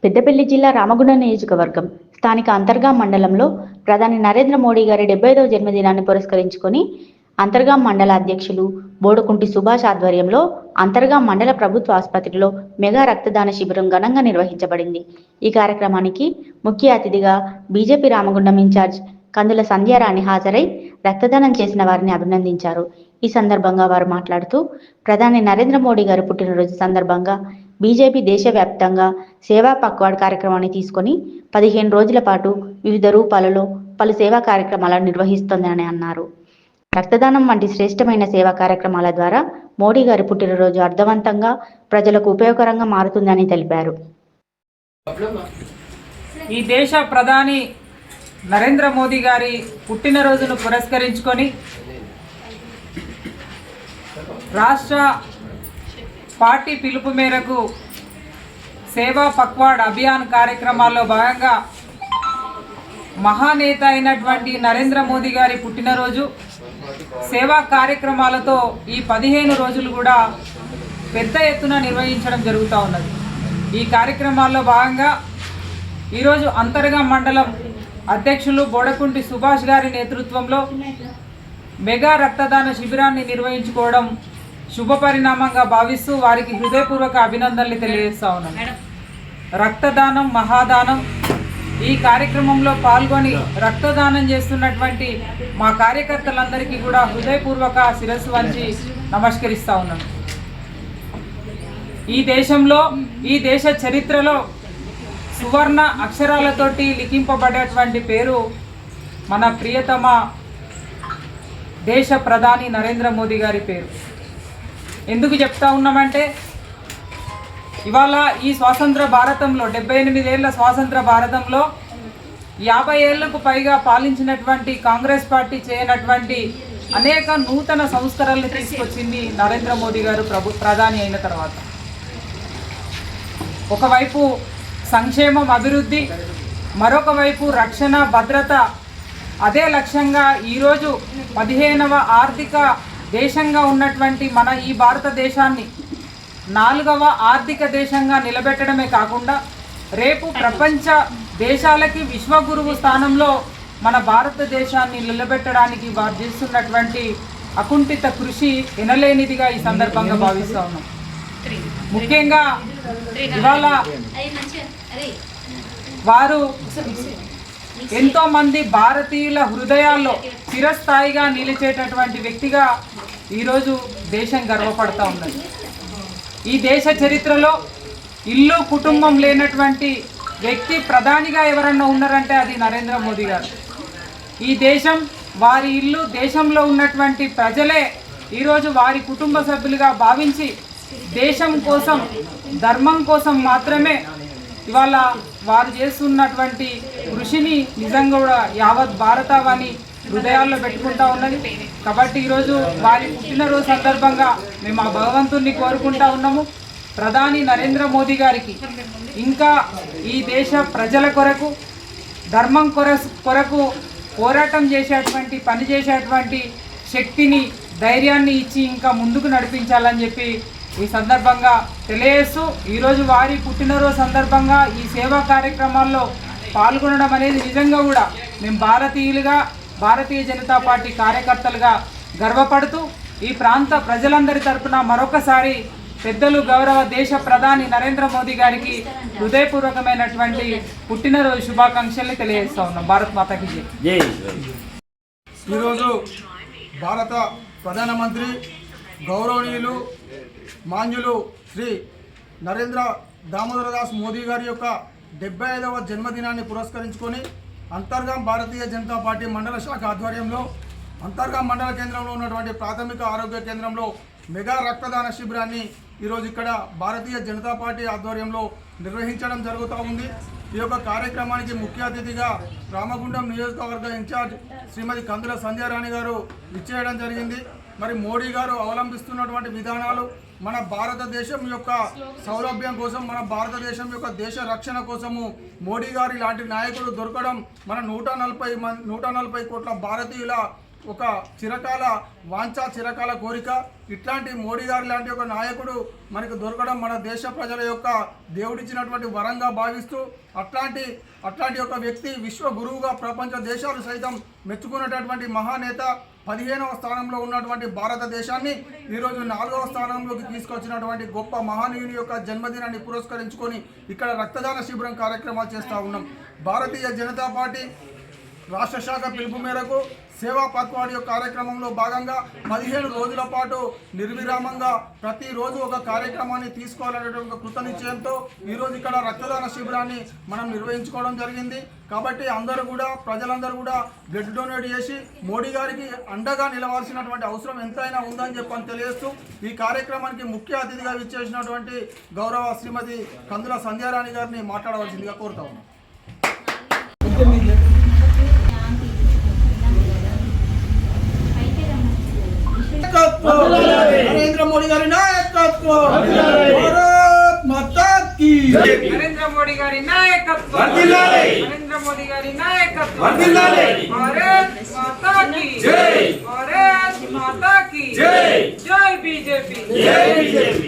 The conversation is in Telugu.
పెద్దపల్లి జిల్లా రామగుండం నియోజకవర్గం స్థానిక అంతర్గాం మండలంలో ప్రధాని నరేంద్ర మోడీ గారి 75వ జన్మదినాన్ని పురస్కరించుకొని అంతర్గాం మండల అధ్యక్షులు బోడకుంటి సుభాష్ ఆధ్వర్యంలో అంతర్గాం మండల ప్రభుత్వ ఆసుపత్రిలో మెగా రక్తదాన శిబిరం ఘనంగా నిర్వహించబడింది. ఈ కార్యక్రమానికి ముఖ్య అతిథిగా బీజేపీ రామగుండం ఇన్ఛార్జ్ కందుల సంధ్యారాణి హాజరై రక్తదానం చేసిన వారిని అభినందించారు. ఈ సందర్భంగా వారు మాట్లాడుతూ ప్రధాని నరేంద్ర మోడీ గారి పుట్టినరోజు సందర్భంగా బీజేపీ దేశవ్యాప్తంగా సేవా పక్వాడ్ కార్యక్రమాన్ని తీసుకొని 15 రోజుల పాటు వివిధ రూపాలలో పలు సేవా కార్యక్రమాలను నిర్వహిస్తోందని అన్నారు. రక్తదానం వంటి శ్రేష్టమైన సేవా కార్యక్రమాల ద్వారా మోడీ గారి పుట్టినరోజు అర్థవంతంగా ప్రజలకు ఉపయోగకరంగా మారుతుందని తెలిపారు. ఈ దేశ ప్రధాని నరేంద్ర మోదీ గారి పుట్టినరోజును పురస్కరించుకొని రాష్ట్ర పార్టీ పిలుపు మేరకు సేవా పక్వాడ్ అభియాన్ కార్యక్రమాల్లో భాగంగా మహానేత అయినటువంటి నరేంద్ర మోదీ గారి పుట్టినరోజు సేవా కార్యక్రమాలతో ఈ 15 రోజులు కూడా పెద్ద ఎత్తున నిర్వహించడం జరుగుతూ ఉన్నది. ఈ కార్యక్రమాల్లో భాగంగా ఈరోజు అంతర్గాం మండలం అధ్యక్షులు బోడకుంటి సుభాష్ గారి నేతృత్వంలో మెగా రక్తదాన శిబిరాన్ని నిర్వహించుకోవడం శుభ పరిణామంగా భావిస్తూ వారికి హృదయపూర్వక అభినందనలు తెలియజేస్తా ఉన్నాను. రక్తదానం మహాదానం. ఈ కార్యక్రమంలో పాల్గొని రక్తదానం చేస్తున్నటువంటి మా కార్యకర్తలందరికీ కూడా హృదయపూర్వక శిరస్సు వంచి నమస్కరిస్తా ఉన్నాను. ఈ దేశంలో ఈ దేశ చరిత్రలో సువర్ణ అక్షరాలతోటి లిఖింపబడేటువంటి పేరు మన ప్రియతమ దేశ ప్రధాని నరేంద్ర మోదీ గారి పేరు. ఎందుకు చెప్తా ఉన్నామంటే ఇవాళ ఈ స్వాతంత్ర భారతంలో 78 ఏళ్ల స్వాతంత్ర భారతంలో 50 ఏళ్లకు పైగా పాలించినటువంటి కాంగ్రెస్ పార్టీ చేయనటువంటి అనేక నూతన సంస్కరణలు తీసుకొచ్చింది నరేంద్ర మోదీ గారు ప్రధాని అయిన తర్వాత. ఒకవైపు సంక్షేమం అభివృద్ధి, మరొక వైపు రక్షణ భద్రత. అదే లక్ష్యంగా ఈరోజు 15వ ఆర్థిక దేశంగా ఉన్నటువంటి మన ఈ భారతదేశాన్ని 4వ ఆర్థిక దేశంగా నిలబెట్టడమే కాకుండా రేపు ప్రపంచ దేశాలకి విశ్వగురువు స్థానంలో మన భారతదేశాన్ని నిలబెట్టడానికి వారు చేస్తున్నటువంటి అకుంఠిత కృషి ఎనలేనిదిగా ఈ సందర్భంగా భావిస్తూ ఉన్నాం. ముఖ్యంగా ఇవాళ వారు ఎంతోమంది భారతీయుల హృదయాల్లో చిరస్థాయిగా నిలిచేటటువంటి వ్యక్తిగా ఈరోజు దేశం గర్వపడతా ఉన్నది. ఈ దేశ చరిత్రలో ఇల్లు కుటుంబం లేనటువంటి వ్యక్తి ప్రధానిగా ఎవరన్నా ఉన్నారంటే అది నరేంద్ర మోదీ గారు. ఈ దేశం వారి ఇల్లు, దేశంలో ఉన్నటువంటి ప్రజలే ఈరోజు వారి కుటుంబ సభ్యులుగా భావించి దేశం కోసం ధర్మం కోసం మాత్రమే ఇవాళ వారు చేస్తున్నటువంటి కృషిని నిజంగా కూడా యావత్ భారతావని హృదయాల్లో పెట్టుకుంటా ఉన్నది. కాబట్టి ఈరోజు వారి పుట్టినరోజు సందర్భంగా మేము ఆ భగవంతుణ్ణి కోరుకుంటా ఉన్నాము. ప్రధాని నరేంద్ర మోదీ గారికి ఇంకా ఈ దేశ ప్రజల కొరకు ధర్మం కొరకు పోరాటం చేసేటువంటి పని చేసేటువంటి శక్తిని ధైర్యాన్ని ఇచ్చి ఇంకా ముందుకు నడిపించాలని చెప్పి ఈ సందర్భంగా తెలియజేస్తూ ఈరోజు వారి పుట్టినరోజు సందర్భంగా ఈ సేవా కార్యక్రమాల్లో పాల్గొనడం అనేది నిజంగా కూడా మేము భారతీయులుగా భారతీయ జనతా పార్టీ కార్యకర్తలుగా గర్వపడుతూ ఈ ప్రాంత ప్రజలందరి తరపున మరొకసారి పెద్దలు గౌరవ దేశ ప్రధాని నరేంద్ర మోదీ గారికి హృదయపూర్వకమైనటువంటి పుట్టినరోజు శుభాకాంక్షల్ని తెలియజేస్తా ఉన్నాం. భారత్ మాతాకి జై. ఈరోజు భారత ప్రధానమంత్రి గౌరవనీయులు మాన్యులు శ్రీ నరేంద్ర దామోదరదాస్ మోదీ గారి యొక్క 75వ జన్మదినాన్ని పురస్కరించుకొని అంతర్గాం భారతీయ జనతా పార్టీ మండల శాఖ ఆధ్వర్యంలో అంతర్గాం మండల కేంద్రంలో ఉన్నటువంటి ప్రాథమిక ఆరోగ్య కేంద్రంలో మెగా రక్తదాన శిబిరాన్ని ఈరోజు ఇక్కడ భారతీయ జనతా పార్టీ ఆధ్వర్యంలో నిర్వహించడం జరుగుతూ ఉంది. ఈ యొక్క కార్యక్రమానికి ముఖ్య అతిథిగా రామగుండం నియోజకవర్గ ఇన్ఛార్జ్ శ్రీమతి కందుల సంధ్యారాణి గారు ఇచ్చేయడం జరిగింది. మరి మోడీ గారు అవలంబిస్తున్నటువంటి విధానాలు మన భారతదేశం యొక్క సౌలభ్యం కోసం, మన భారతదేశం యొక్క దేశ రక్షణ కోసము మోడీ గారి లాంటి నాయకుడు దొరకడం మన 140 కోట్ల భారతీయుల ఒక చిరకాల వాంఛ, చిరకాల కోరిక. ఇట్లాంటి మోడీ గారు లాంటి ఒక నాయకుడు మనకు దొరకడం మన దేశ ప్రజల యొక్క దేవుడిచ్చినటువంటి వరంగా భావిస్తూ అట్లాంటి ఒక వ్యక్తి విశ్వ గురువుగా ప్రపంచ దేశాలు సైతం మెచ్చుకున్నటువంటి మహానేత 15వ స్థానంలో ఉన్నటువంటి భారతదేశాన్ని ఈరోజు 4వ స్థానంలోకి తీసుకొచ్చినటువంటి గొప్ప మహానీయుని యొక్క జన్మదినాన్ని పురస్కరించుకొని ఇక్కడ రక్తదాన శిబిరం కార్యక్రమాలు చేస్తూ ఉన్నాం. భారతీయ జనతా పార్టీ రాష్ట్ర శాఖ పిలుపు మేరకు సేవా పక్వాడి యొక్క కార్యక్రమంలో భాగంగా 15 రోజుల పాటు నిర్విరామంగా ప్రతిరోజు ఒక కార్యక్రమాన్ని తీసుకోవాలనేటువంటి కృత నిశ్చయంతో ఈరోజు ఇక్కడ రక్తదాన శిబిరాన్ని మనం నిర్వహించుకోవడం జరిగింది. కాబట్టి అందరూ కూడా, ప్రజలందరూ కూడా బ్లడ్ డొనేట్ చేసి మోడీ గారికి అండగా నిలవాల్సినటువంటి అవసరం ఎంతైనా ఉందని చెప్పని తెలియజేస్తూ ఈ కార్యక్రమానికి ముఖ్య అతిథిగా విచ్చేసినటువంటి గౌరవ శ్రీమతి కందుల సంధ్యారాణి గారిని మాట్లాడవలసిందిగా కోరుతా ఉన్నాం. నరేంద్ర మోడీ గారి నాయకత్వం, భారత్ మాతా కీ జై. నరేంద్ర మోడీ గారి నాయకత్వం, నరేంద్ర మోడీ గారి నాయకత్వం, భారత్ మాతా కీ జై, భారత్ మాతా కీ జై. జై బీజేపీ, జై బీజేపీ.